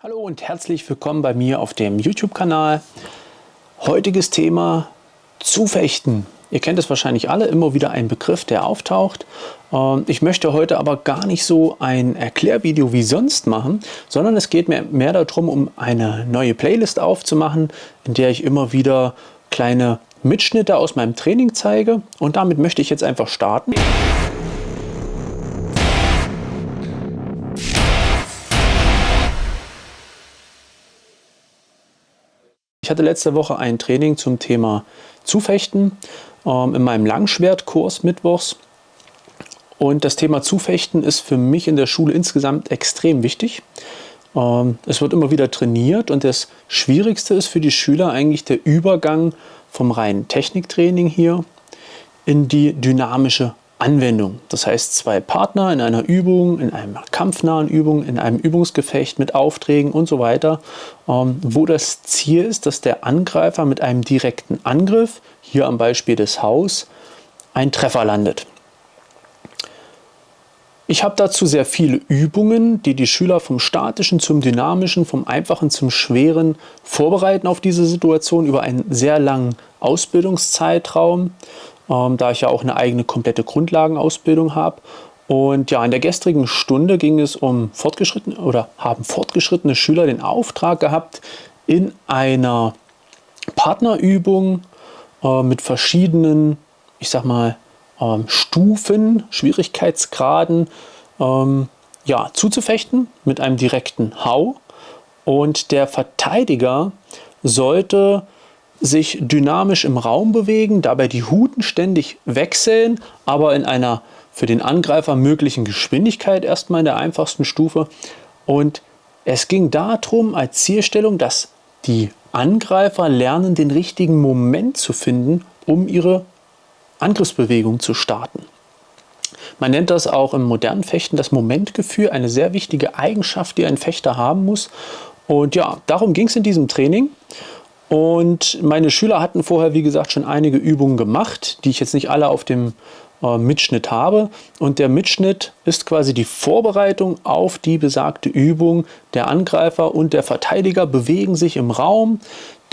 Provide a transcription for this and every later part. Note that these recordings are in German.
Hallo und herzlich willkommen bei mir auf dem YouTube-Kanal. Heutiges Thema: Zufechten. Ihr kennt es wahrscheinlich alle, immer wieder ein Begriff, der auftaucht. Ich möchte heute aber gar nicht so ein Erklärvideo wie sonst machen, sondern es geht mir mehr darum, um eine neue Playlist aufzumachen, in der ich immer wieder kleine Mitschnitte aus meinem Training zeige. Und damit möchte ich jetzt einfach starten. Ich hatte letzte Woche ein Training zum Thema Zufechten in meinem Langschwertkurs mittwochs. Und das Thema Zufechten ist für mich in der Schule insgesamt extrem wichtig. Es wird immer wieder trainiert und das Schwierigste ist für die Schüler eigentlich der Übergang vom reinen Techniktraining hier in die dynamische Anwendung. Das heißt, zwei Partner in einer Übung, in einer kampfnahen Übung, in einem Übungsgefecht mit Aufträgen und so weiter, wo das Ziel ist, dass der Angreifer mit einem direkten Angriff, hier am Beispiel des Haus, einen Treffer landet. Ich habe dazu sehr viele Übungen, die die Schüler vom Statischen zum Dynamischen, vom Einfachen zum Schweren vorbereiten auf diese Situation über einen sehr langen Ausbildungszeitraum, da ich ja auch eine eigene komplette Grundlagenausbildung habe. Und ja, in der gestrigen Stunde ging es um haben fortgeschrittene Schüler den Auftrag gehabt, in einer Partnerübung mit verschiedenen, ich sag mal, Stufen, Schwierigkeitsgraden zuzufechten mit einem direkten Hau. Und der Verteidiger sollte sich dynamisch im Raum bewegen, dabei die Huten ständig wechseln, aber in einer für den Angreifer möglichen Geschwindigkeit erstmal in der einfachsten Stufe. Und es ging darum als Zielstellung, dass die Angreifer lernen, den richtigen Moment zu finden, um ihre Angriffsbewegung zu starten. Man nennt das auch im modernen Fechten das Momentgefühl, eine sehr wichtige Eigenschaft, die ein Fechter haben muss. Und ja, darum ging es in diesem Training. Und meine Schüler hatten vorher, wie gesagt, schon einige Übungen gemacht, die ich jetzt nicht alle auf dem Mitschnitt habe. Und der Mitschnitt ist quasi die Vorbereitung auf die besagte Übung. Der Angreifer und der Verteidiger bewegen sich im Raum.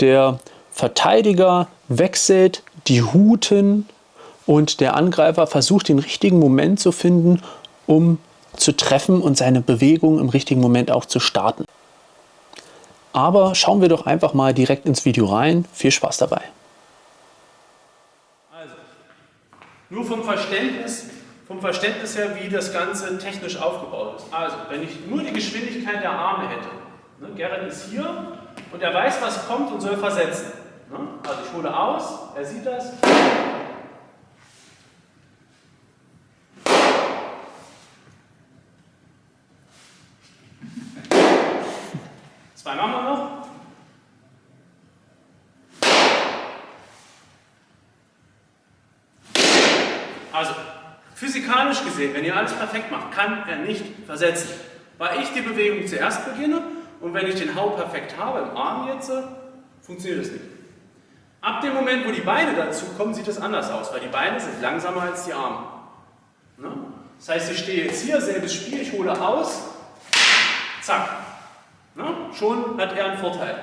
Der Verteidiger wechselt die Huten und der Angreifer versucht, den richtigen Moment zu finden, um zu treffen und seine Bewegung im richtigen Moment auch zu starten. Aber schauen wir doch einfach mal direkt ins Video rein. Viel Spaß dabei. Also, nur vom Verständnis her, wie das Ganze technisch aufgebaut ist. Also, wenn ich nur die Geschwindigkeit der Arme hätte. Ne, Gerrit ist hier und er weiß, was kommt und soll versetzen. Ne? Also ich hole aus, er sieht das. Zwei machen wir noch. Also, physikalisch gesehen, wenn ihr alles perfekt macht, kann er nicht versetzen. Weil ich die Bewegung zuerst beginne und wenn ich den Hau perfekt habe im Arm jetzt, funktioniert das nicht. Ab dem Moment, wo die Beine dazu kommen, sieht es anders aus, weil die Beine sind langsamer als die Arme. Ne? Das heißt, ich stehe jetzt hier, selbes Spiel, ich hole aus, zack. Ne? Schon hat er einen Vorteil.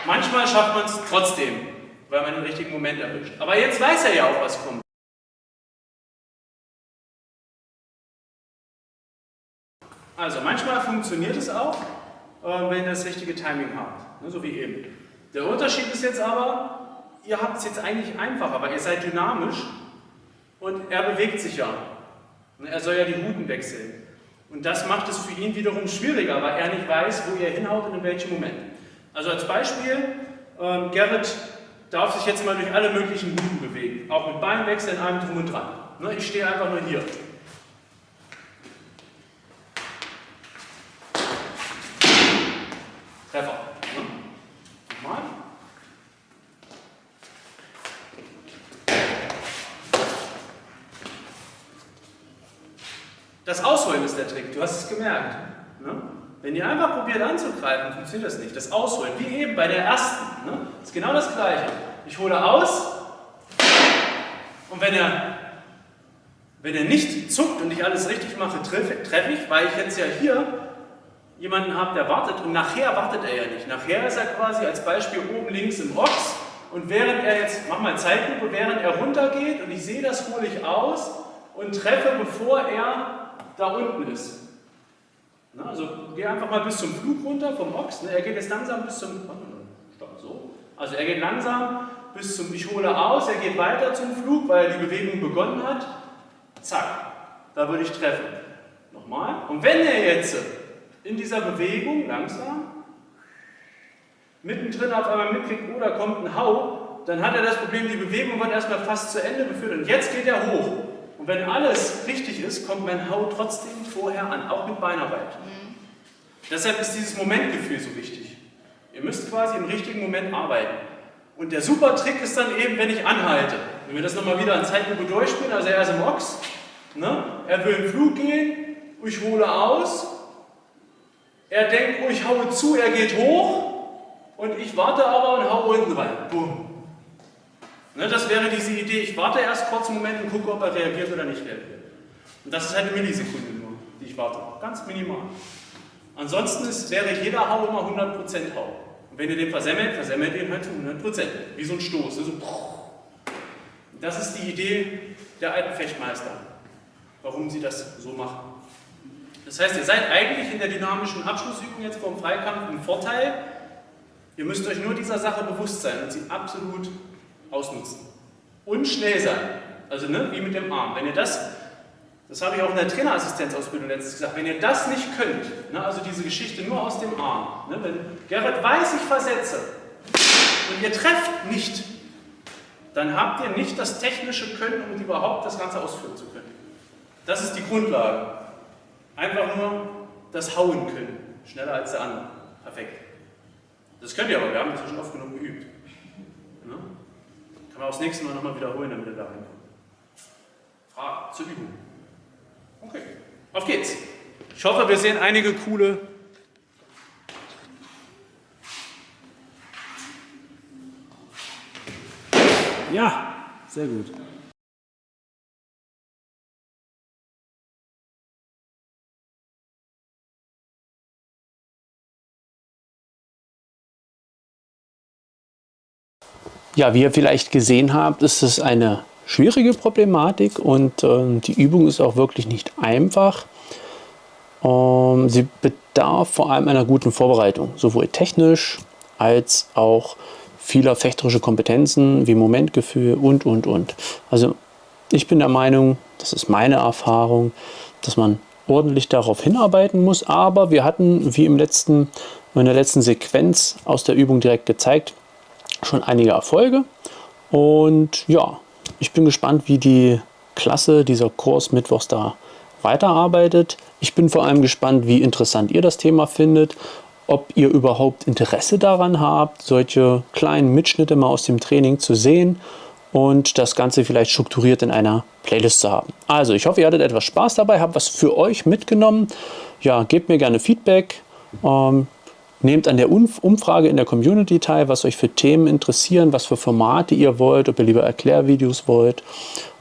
Manchmal schafft man es trotzdem, weil man den richtigen Moment erwischt. Aber jetzt weiß er ja auch, was kommt. Also manchmal funktioniert es auch, wenn ihr das richtige Timing habt, ne? So wie eben. Der Unterschied ist jetzt aber, ihr habt es jetzt eigentlich einfacher, weil ihr seid dynamisch und er bewegt sich ja. Er soll ja die Huten wechseln. Und das macht es für ihn wiederum schwieriger, weil er nicht weiß, wo ihr hinhaut und in welchem Moment. Also als Beispiel, Gerrit darf sich jetzt mal durch alle möglichen Huten bewegen, auch mit Beinwechseln, allem drum und dran. Ne, ich stehe einfach nur hier. Treffer. Ne? Nochmal. Das Ausholen ist der Trick, du hast es gemerkt. Ne? Wenn ihr einfach probiert anzugreifen, funktioniert das nicht. Das Ausholen, wie eben bei der ersten, ne? Ist genau das Gleiche. Ich hole aus und wenn Wenn er nicht zuckt und ich alles richtig mache, treffe ich, weil ich jetzt ja hier jemanden habe, der wartet, und nachher wartet er ja nicht. Nachher ist er quasi als Beispiel oben links im Ochs, und während er jetzt, mach mal Zeitlupe, während er runtergeht und ich sehe das, hole ich aus und treffe, bevor er da unten ist. Na, also gehe einfach mal bis zum Flug runter vom Ochs. Ne? Er geht jetzt langsam bis zum, stopp, so. Also er geht langsam bis zum, ich hole aus, er geht weiter zum Flug, weil er die Bewegung begonnen hat. Zack, da würde ich treffen. Nochmal. Und wenn er jetzt in dieser Bewegung langsam mittendrin auf einmal mitkriegt, oh, da kommt ein Hau, dann hat er das Problem, die Bewegung wird erstmal fast zu Ende geführt und jetzt geht er hoch. Und wenn alles richtig ist, kommt mein Hau trotzdem vorher an, auch mit Beinarbeit. Deshalb ist dieses Momentgefühl so wichtig. Ihr müsst quasi im richtigen Moment arbeiten. Und der super Trick ist dann eben, wenn ich anhalte. Wenn wir das nochmal wieder in Zeitlupe durchspielen, also er ist im Ochs, ne? Er will im Flug gehen, ich hole aus, er denkt, oh, ich haue zu, er geht hoch und ich warte aber und haue unten rein. Boom. Ne, das wäre diese Idee, ich warte erst kurz einen Moment und gucke, ob er reagiert oder nicht reagiert. Und das ist halt eine Millisekunde nur, die ich warte. Ganz minimal. Ansonsten wäre jeder Hau immer 100% Hau. Und wenn ihr den versemmelt ihr ihn halt zu 100%. Wie so ein Stoß. Ne? So. Das ist die Idee der alten Fechtmeister, warum sie das so machen. Das heißt, ihr seid eigentlich in der dynamischen Abschlussübung jetzt vom Freikampf im Vorteil. Ihr müsst euch nur dieser Sache bewusst sein und sie absolut ausnutzen. Und schnell sein. Also ne, wie mit dem Arm. Wenn ihr das habe ich auch in der Trainerassistenzausbildung letztens gesagt, wenn ihr das nicht könnt, ne, also diese Geschichte nur aus dem Arm, ne, wenn Gerrit weiß, ich versetze und ihr trefft nicht, dann habt ihr nicht das technische Können, um überhaupt das Ganze ausführen zu können. Das ist die Grundlage. Einfach nur das Hauen können, schneller als der andere. Perfekt. Das könnt ihr aber, wir haben das schon oft genug geübt. Ne? Kann man auch das nächste Mal nochmal wiederholen, damit ihr da reinkommt. Frage zur Übung. Okay, auf geht's. Ich hoffe, wir sehen einige coole Ja, sehr gut. Ja, wie ihr vielleicht gesehen habt, ist es eine schwierige Problematik und die Übung ist auch wirklich nicht einfach. Sie bedarf vor allem einer guten Vorbereitung, sowohl technisch als auch vieler fechterische Kompetenzen wie Momentgefühl und. Also ich bin der Meinung, das ist meine Erfahrung, dass man ordentlich darauf hinarbeiten muss, aber wir hatten, wie in der letzten Sequenz aus der Übung direkt gezeigt, schon einige Erfolge und ja, ich bin gespannt, wie die Klasse, dieser Kurs mittwochs da weiterarbeitet. Ich bin vor allem gespannt, wie interessant ihr das Thema findet, ob ihr überhaupt Interesse daran habt, solche kleinen Mitschnitte mal aus dem Training zu sehen und das Ganze vielleicht strukturiert in einer Playlist zu haben. Also ich hoffe, ihr hattet etwas Spaß dabei, habt was für euch mitgenommen. Ja, gebt mir gerne Feedback. Nehmt an der Umfrage in der Community teil, was euch für Themen interessieren, was für Formate ihr wollt, ob ihr lieber Erklärvideos wollt,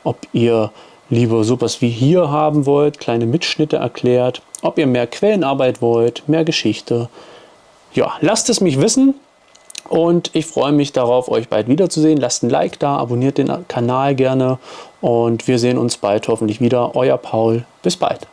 ob ihr lieber sowas wie hier haben wollt, kleine Mitschnitte erklärt, ob ihr mehr Quellenarbeit wollt, mehr Geschichte. Ja, lasst es mich wissen und ich freue mich darauf, euch bald wiederzusehen. Lasst ein Like da, abonniert den Kanal gerne und wir sehen uns bald hoffentlich wieder. Euer Paul, bis bald.